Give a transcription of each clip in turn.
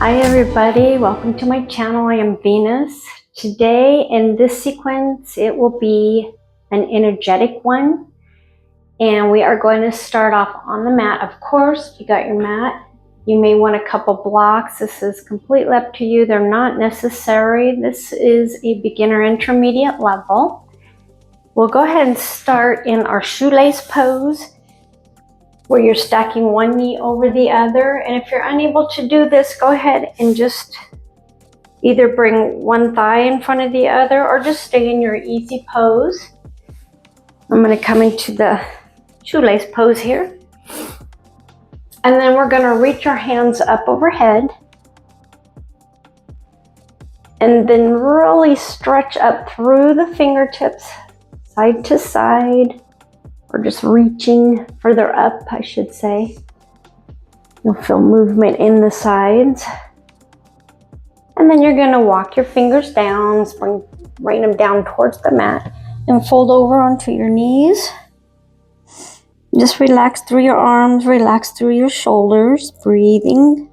Hi everybody, welcome to my channel. I am Venus. Today in this sequence it will be an energetic one, and we are going to start off on the mat. Of course, you got your mat. You may want a couple blocks. This is completely up to you. They're not necessary. This is a beginner intermediate level. We'll go ahead and start in our shoelace pose, where you're stacking one knee over the other. And if you're unable to do this, go ahead and just either bring one thigh in front of the other or just stay in your easy pose. I'm going to come into the shoelace pose here. And then we're going to reach our hands up overhead. And then really stretch up through the fingertips, side to side. Or just reaching further up, I should say. You'll feel movement in the sides. And then you're gonna walk your fingers down, bring them down towards the mat, and fold over onto your knees. Just relax through your arms, relax through your shoulders, breathing.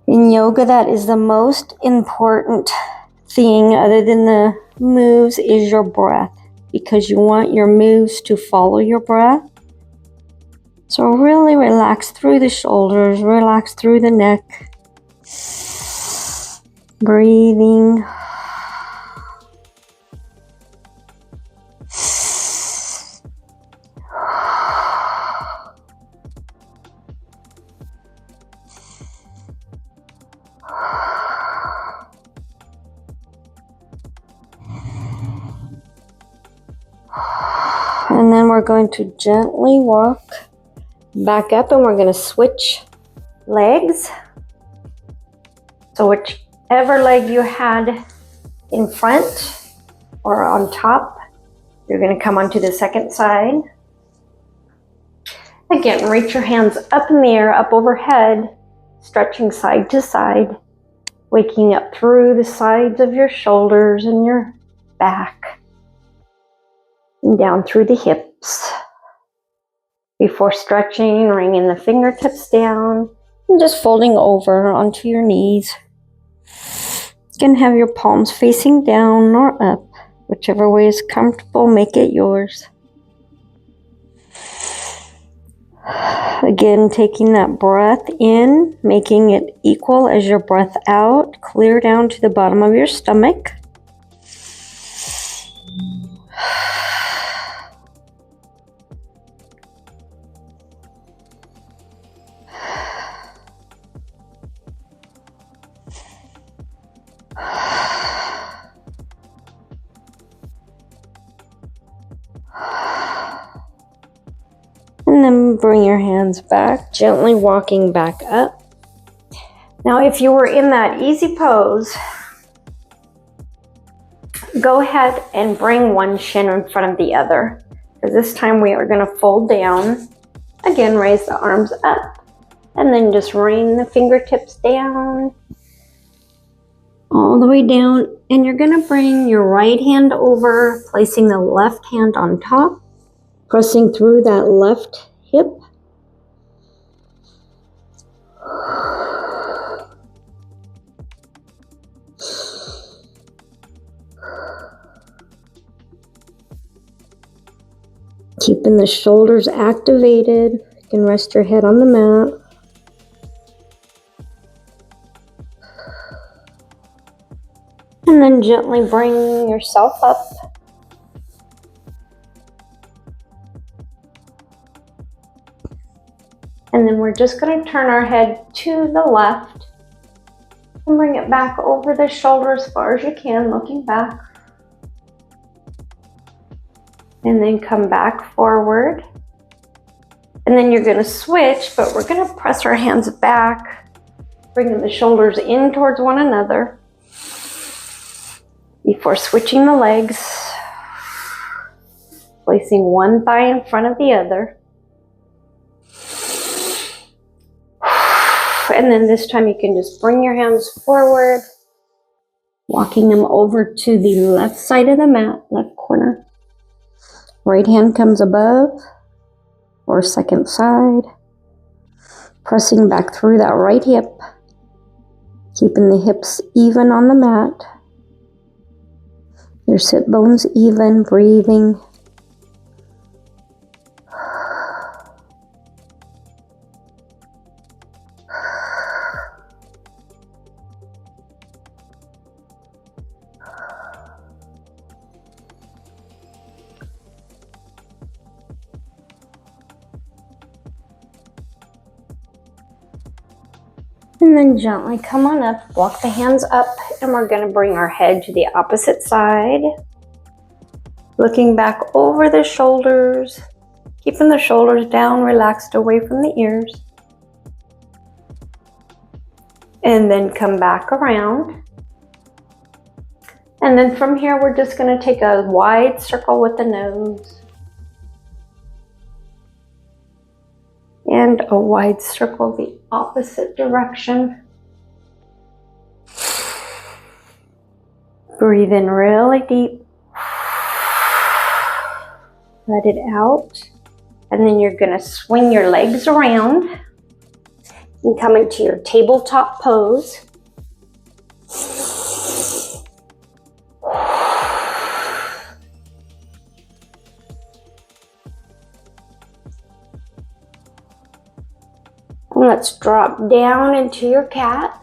In yoga, that is the most important thing other than the moves is your breath, because you want your moves to follow your breath. So really relax through the shoulders, relax through the neck. Breathing. And then we're going to gently walk back up, and we're going to switch legs. So whichever leg you had in front or on top, you're going to come onto the second side. Again, reach your hands up in the air, up overhead, stretching side to side, waking up through the sides of your shoulders and your back. And down through the hips. Before stretching, bringing the fingertips down and just folding over onto your knees. You can have your palms facing down or up, whichever way is comfortable, make it yours. Again, taking that breath in, making it equal as your breath out, clear down to the bottom of your stomach. And then bring your hands back, gently walking back up. Now, if you were in that easy pose, go ahead and bring one shin in front of the other. Because this time we are going to fold down. Again, raise the arms up. And then just rain the fingertips down. All the way down. And you're going to bring your right hand over, placing the left hand on top. Pressing through that left hip. Keeping the shoulders activated. You can rest your head on the mat. And then gently bring yourself up. And then we're just going to turn our head to the left and bring it back over the shoulder as far as you can, looking back. And then come back forward. And then you're going to switch, but we're going to press our hands back, bringing the shoulders in towards one another before switching the legs, placing one thigh in front of the other. And then this time you can just bring your hands forward, walking them over to the left side of the mat, left corner. Right hand comes above or second side. Pressing back through that right hip, keeping the hips even on the mat, your sit bones even, breathing. And then gently come on up, walk the hands up, and we're going to bring our head to the opposite side. Looking back over the shoulders, keeping the shoulders down, relaxed away from the ears. And then come back around. And then from here, we're just going to take a wide circle with the nose. And a wide circle the opposite direction. Breathe in really deep. Let it out. And then you're going to swing your legs around and come into your tabletop pose. And let's drop down into your cat.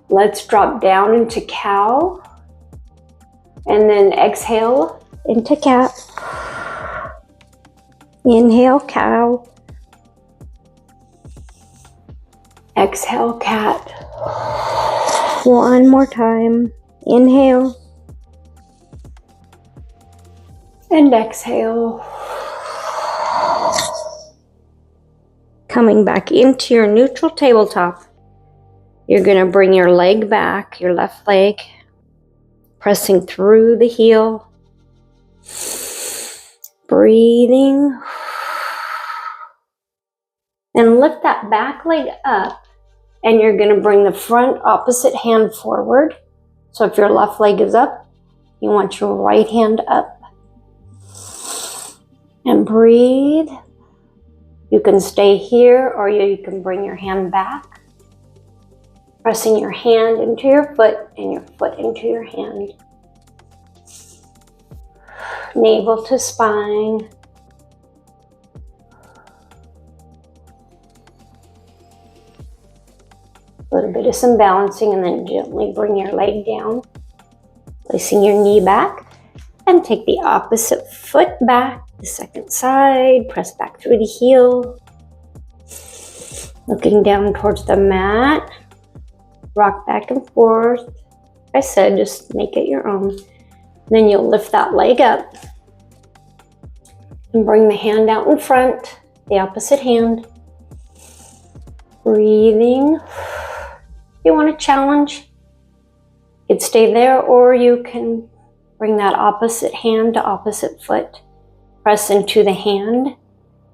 Let's drop down into cow. And then exhale into cat. Inhale, cow. Exhale, cat. One more time. Inhale. And exhale. Coming back into your neutral tabletop. You're going to bring your leg back, your left leg, pressing through the heel. Breathing. And lift that back leg up, and you're going to bring the front opposite hand forward. So if your left leg is up, you want your right hand up. And breathe. You can stay here, or you can bring your hand back. Pressing your hand into your foot and your foot into your hand. Navel to spine. A little bit of some balancing, and then gently bring your leg down. Placing your knee back, and take the opposite foot back, the second side. Press back through the heel. Looking down towards the mat. Rock back and forth. Like I said, just make it your own. Then you'll lift that leg up and bring the hand out in front, the opposite hand. Breathing. If you want to challenge, you can stay there, or you can bring that opposite hand to opposite foot. Press into the hand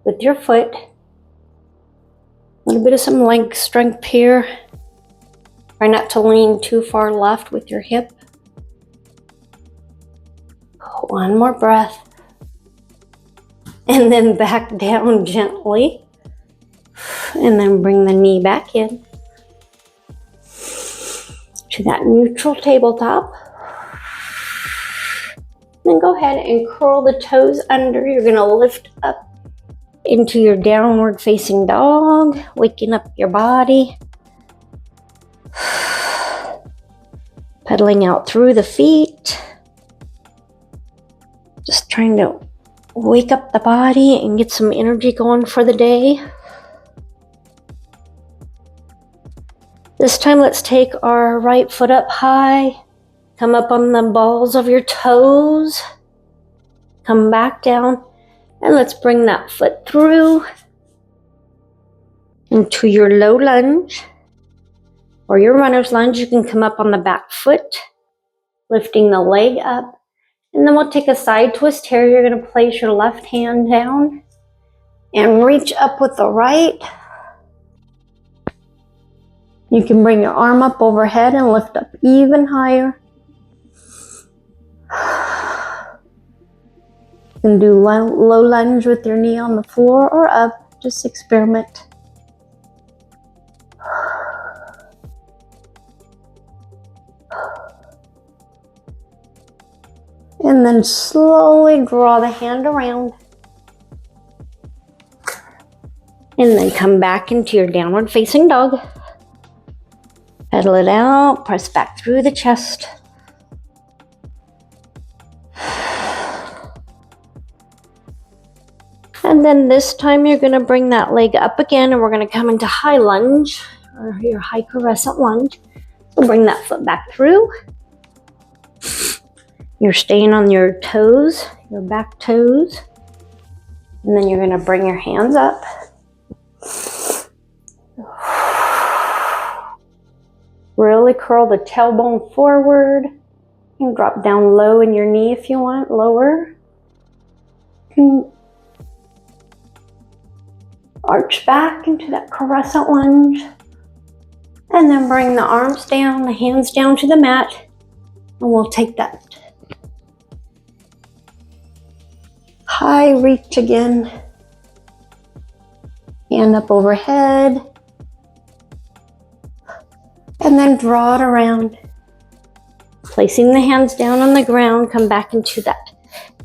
with your foot. A little bit of some leg strength here. Try not to lean too far left with your hip. One more breath. And then back down gently. And then bring the knee back in to that neutral tabletop. Then go ahead and curl the toes under. You're going to lift up into your downward facing dog, waking up your body. Pedaling out through the feet. Just trying to wake up the body and get some energy going for the day. This time let's take our right foot up high. Come up on the balls of your toes. Come back down. And let's bring that foot through into your low lunge. Or your runner's lunge. You can come up on the back foot, lifting the leg up. And then we'll take a side twist here. You're going to place your left hand down and reach up with the right. You can bring your arm up overhead and lift up even higher. You can do low lunge with your knee on the floor or up. Just experiment. And then slowly draw the hand around. And then come back into your downward facing dog. Pedal it out, press back through the chest. And then this time you're going to bring that leg up again, and we're going to come into high lunge, or your high crescent lunge. So bring that foot back through. You're staying on your toes, your back toes. And then you're going to bring your hands up. Really curl the tailbone forward. You can drop down low in your knee if you want, lower. You can arch back into that crescent lunge. And then bring the arms down, the hands down to the mat. And we'll take that high reach again. Hand up overhead. And then draw it around. Placing the hands down on the ground, come back into that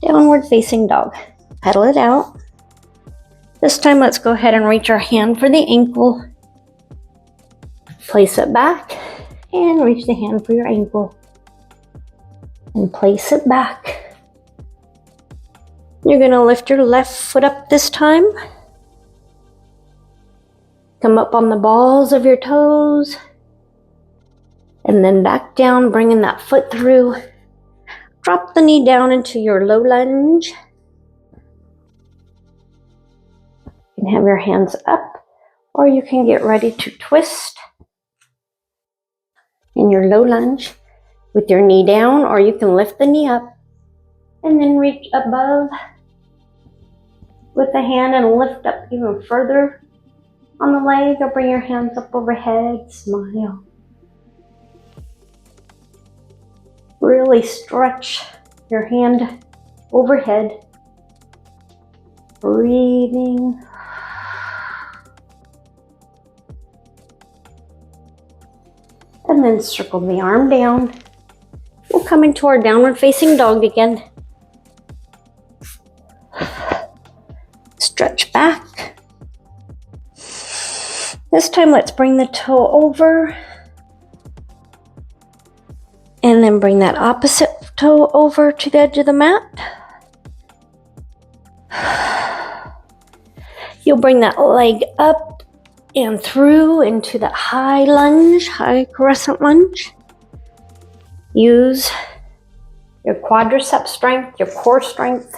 downward facing dog. Pedal it out. This time let's go ahead and reach our hand for the ankle. Place it back and reach the hand for your ankle. And place it back. You're going to lift your left foot up this time. Come up on the balls of your toes. And then back down, bringing that foot through. Drop the knee down into your low lunge. You can have your hands up, or you can get ready to twist in your low lunge with your knee down, or you can lift the knee up and then reach above with the hand and lift up even further on the leg, or bring your hands up overhead, smile. Really stretch your hand overhead. Breathing. And then circle the arm down. We'll come into our downward facing dog again. Stretch back. This time let's bring the toe over. And then bring that opposite toe over to the edge of the mat. You'll bring that leg up and through into that high lunge, high crescent lunge. Use your quadricep strength, your core strength.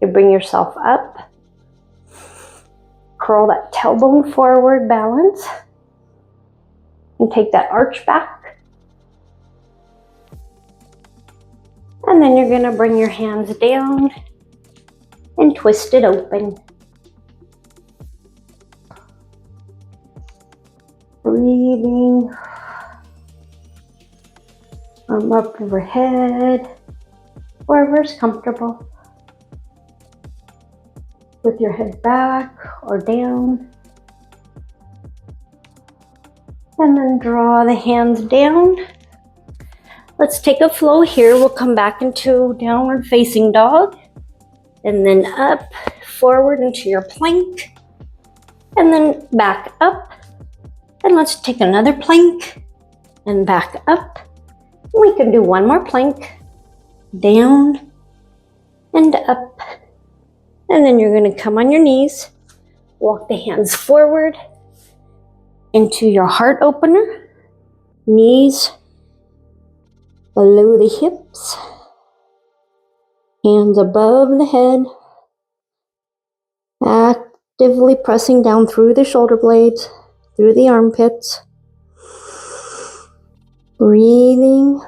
You bring yourself up. Curl that tailbone forward, balance. And take that arch back. And then you're going to bring your hands down and twist it open. Breathing. Arm up overhead, wherever's comfortable. With your head back or down. And then draw the hands down. Let's take a flow here. We'll come back into downward facing dog. And then up, forward into your plank. And then back up. And let's take another plank. And back up. We can do one more plank. Down and up. And then you're going to come on your knees. Walk the hands forward into your heart opener. Knees below the hips, hands above the head, actively pressing down through the shoulder blades, through the armpits, breathing,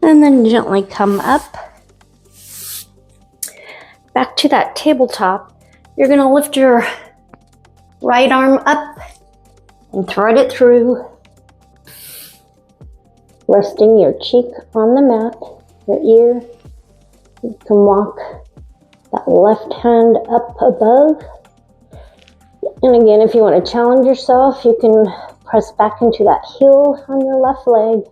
and then gently come up, back to that tabletop. You're going to lift your right arm up and thread it through. resting your cheek on the mat, your ear. You can walk that left hand up above. And again, if you want to challenge yourself, you can press back into that heel on your left leg.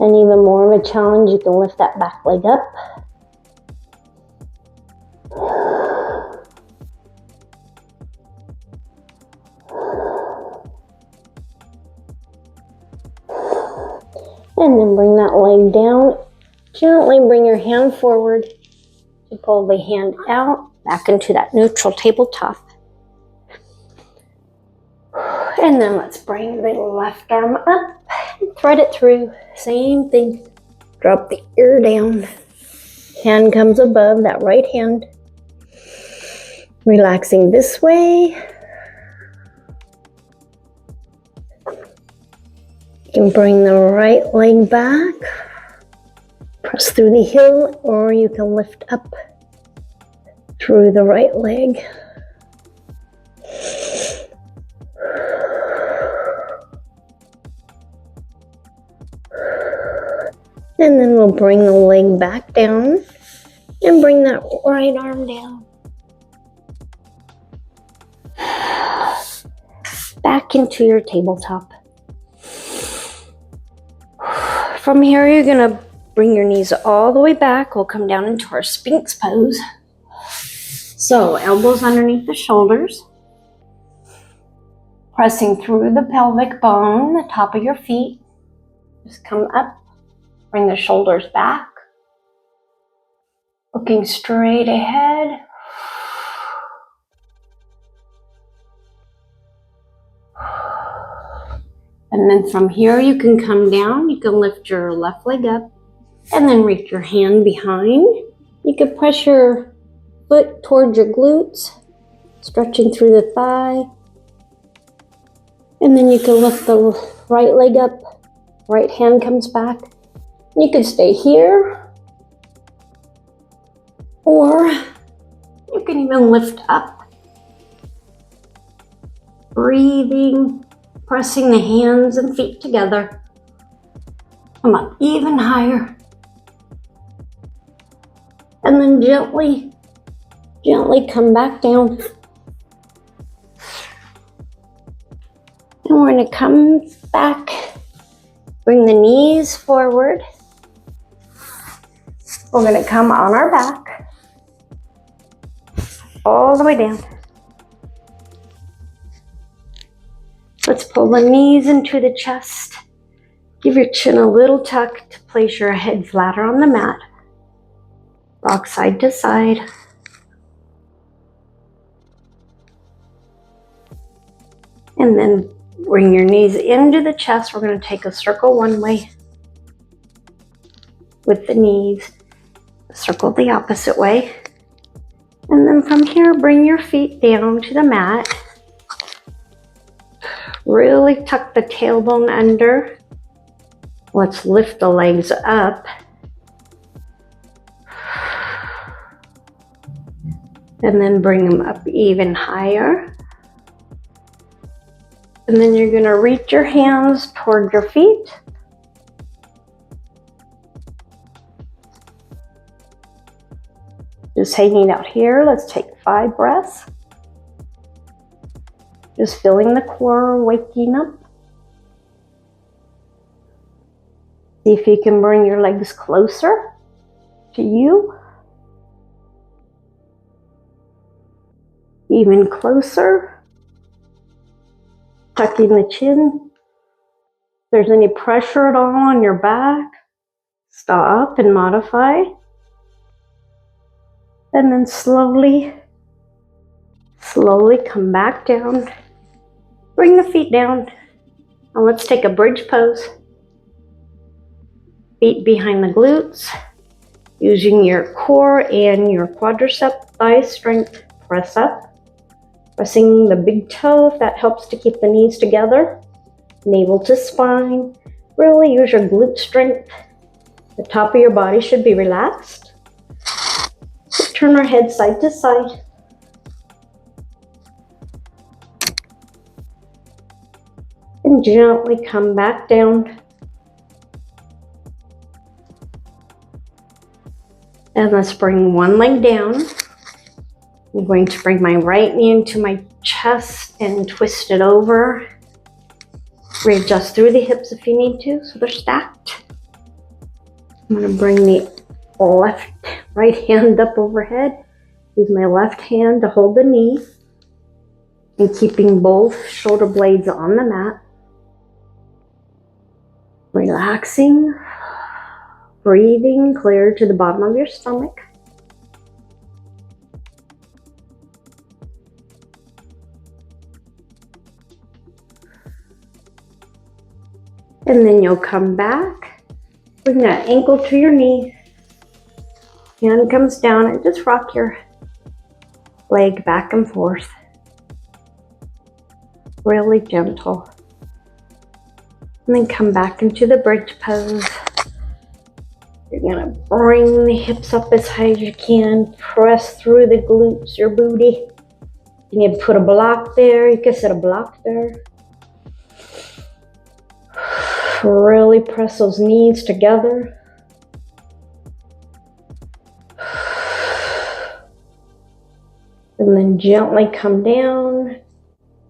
And even more of a challenge, you can lift that back leg up. And then bring that leg down. Gently bring your hand forward to pull the hand out, back into that neutral tabletop. And then let's bring the left arm up and thread it through. Same thing. Drop the ear down. Hand comes above that right hand. Relaxing this way. You can bring the right leg back. Press through the heel, or you can lift up through the right leg. And then we'll bring the leg back down and bring that right arm down. Back into your tabletop. From here, you're gonna bring your knees all the way back. We'll come down into our Sphinx pose. So elbows underneath the shoulders. Pressing through the pelvic bone, the top of your feet. Just come up. Bring the shoulders back, looking straight ahead. And then from here you can come down, you can lift your left leg up and then reach your hand behind. You can press your foot towards your glutes, stretching through the thigh. And then you can lift the right leg up, right hand comes back. You can stay here, or you can even lift up, breathing, pressing the hands and feet together. Come up even higher. And then gently come back down. And we're going to come back, bring the knees forward. We're going to come on our back, all the way down. Let's pull the knees into the chest. Give your chin a little tuck to place your head flatter on the mat. Rock side to side. And then bring your knees into the chest. We're going to take a circle one way with the knees. Circle the opposite way. And then from here, bring your feet down to the mat. Really tuck the tailbone under. Let's lift the legs up. And then bring them up even higher. And then you're going to reach your hands toward your feet. Just hanging out here. Let's take 5 breaths. Just feeling the core waking up. See if you can bring your legs closer to you. Even closer. Tucking the chin. If there's any pressure at all on your back, stop and modify. And then slowly come back down. Bring the feet down. Now let's take a bridge pose. Feet behind the glutes. Using your core and your quadricep thigh strength, press up. Pressing the big toe if that helps to keep the knees together. Navel to spine. Really use your glute strength. The top of your body should be relaxed. Just turn our head side to side. And gently come back down. And let's bring one leg down. I'm going to bring my right knee into my chest and twist it over. Readjust through the hips if you need to, so they're stacked. I'm going to bring the right hand up overhead. Use my left hand to hold the knee and keeping both shoulder blades on the mat. Relaxing, breathing clear to the bottom of your stomach. And then you'll come back, bring that ankle to your knee, hand comes down, and just rock your leg back and forth. Really gentle. And then come back into the bridge pose. You're gonna bring the hips up as high as you can, press through the glutes, your booty. You can put a block there, you can set a block there. Really press those knees together. And then gently come down,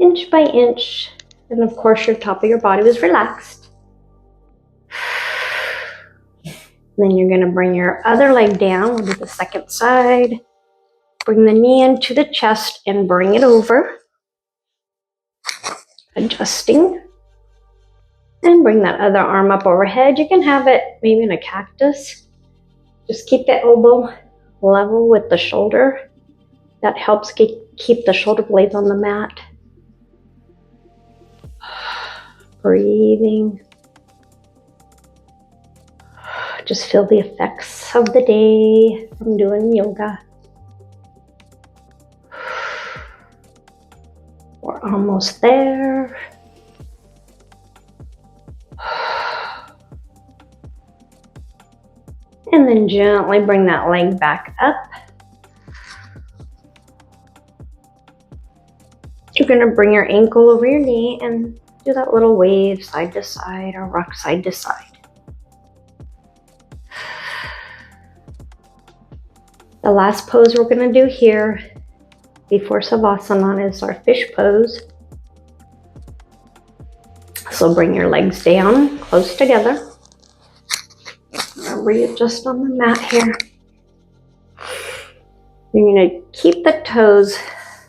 inch by inch. And of course your top of your body was relaxed. Then you're gonna bring your other leg down, we'll do the second side. Bring the knee into the chest and bring it over. Adjusting. And bring that other arm up overhead. You can have it maybe in a cactus. Just keep the elbow level with the shoulder. That helps keep the shoulder blades on the mat. Breathing. Just feel the effects of the day from doing yoga. We're almost there. And then gently bring that leg back up. You're going to bring your ankle over your knee and do that little wave side to side or rock side to side. The last pose we're going to do here before Savasana is our fish pose. So bring your legs down close together. Readjust on the mat here. You're going to keep the toes.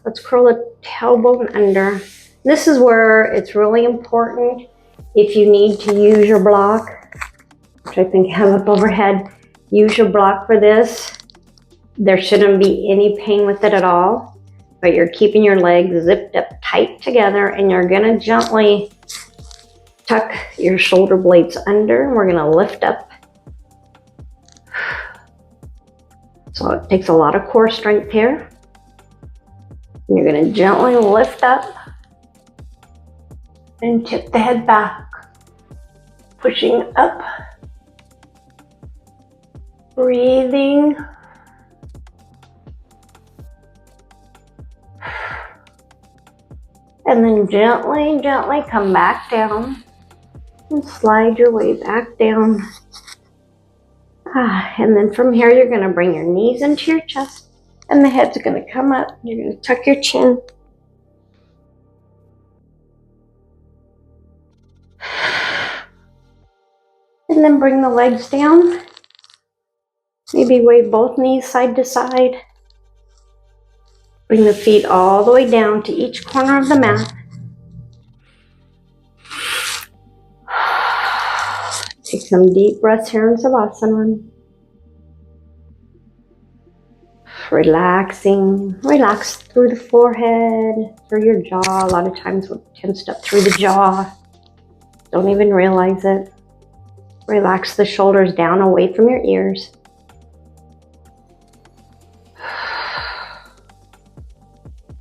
Let's curl the tailbone under. This is where it's really important if you need to use your block, which I think I have up overhead. Use your block for this. There shouldn't be any pain with it at all, but you're keeping your legs zipped up tight together and you're going to gently tuck your shoulder blades under. We're going to lift up. So it takes a lot of core strength here. And you're going to gently lift up and tip the head back, pushing up, breathing. And then gently, gently come back down and slide your way back down. And then from here, you're going to bring your knees into your chest and the head's going to come up. You're going to tuck your chin. And then bring the legs down. Maybe wave both knees side to side. Bring the feet all the way down to each corner of the mat. Take some deep breaths here in Savasana. Relaxing. Relax through the forehead, through your jaw. A lot of times we're tensed up through the jaw. Don't even realize it. Relax the shoulders down away from your ears.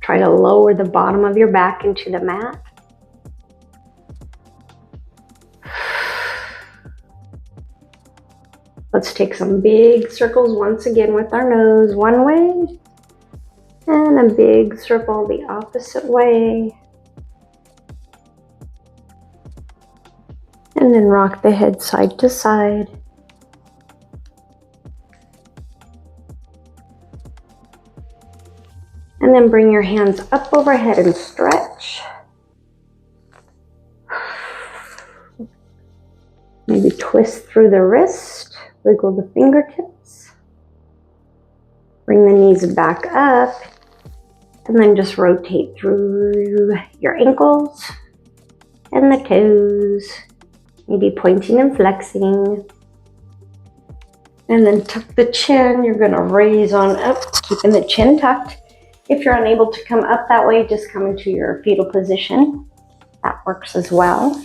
Try to lower the bottom of your back into the mat. Let's take some big circles once again with our nose one way and a big circle the opposite way. And then rock the head side to side. And then bring your hands up overhead and stretch. Maybe twist through the wrist, wiggle the fingertips. Bring the knees back up, and then just rotate through your ankles and the toes, maybe pointing and flexing. And then tuck the chin. You're gonna raise on up, keeping the chin tucked. If you're unable to come up that way, just come into your fetal position. That works as well.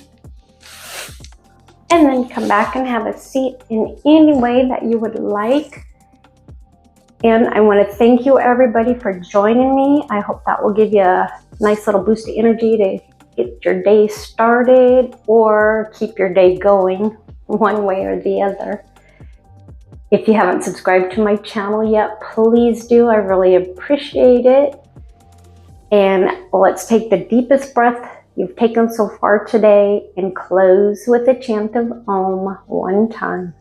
And then come back and have a seat in any way that you would like. And I want to thank you everybody for joining me. I hope that will give you a nice little boost of energy to get your day started or keep your day going one way or the other. If you haven't subscribed to my channel yet, please do. I really appreciate it. And let's take the deepest breath you've taken so far today and close with a chant of Om one time.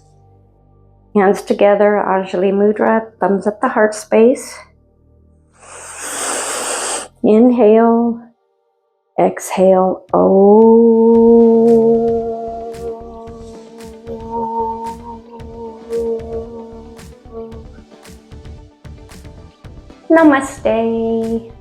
Hands together, Anjali Mudra, thumbs at the heart space. Inhale, exhale, Om. Namaste.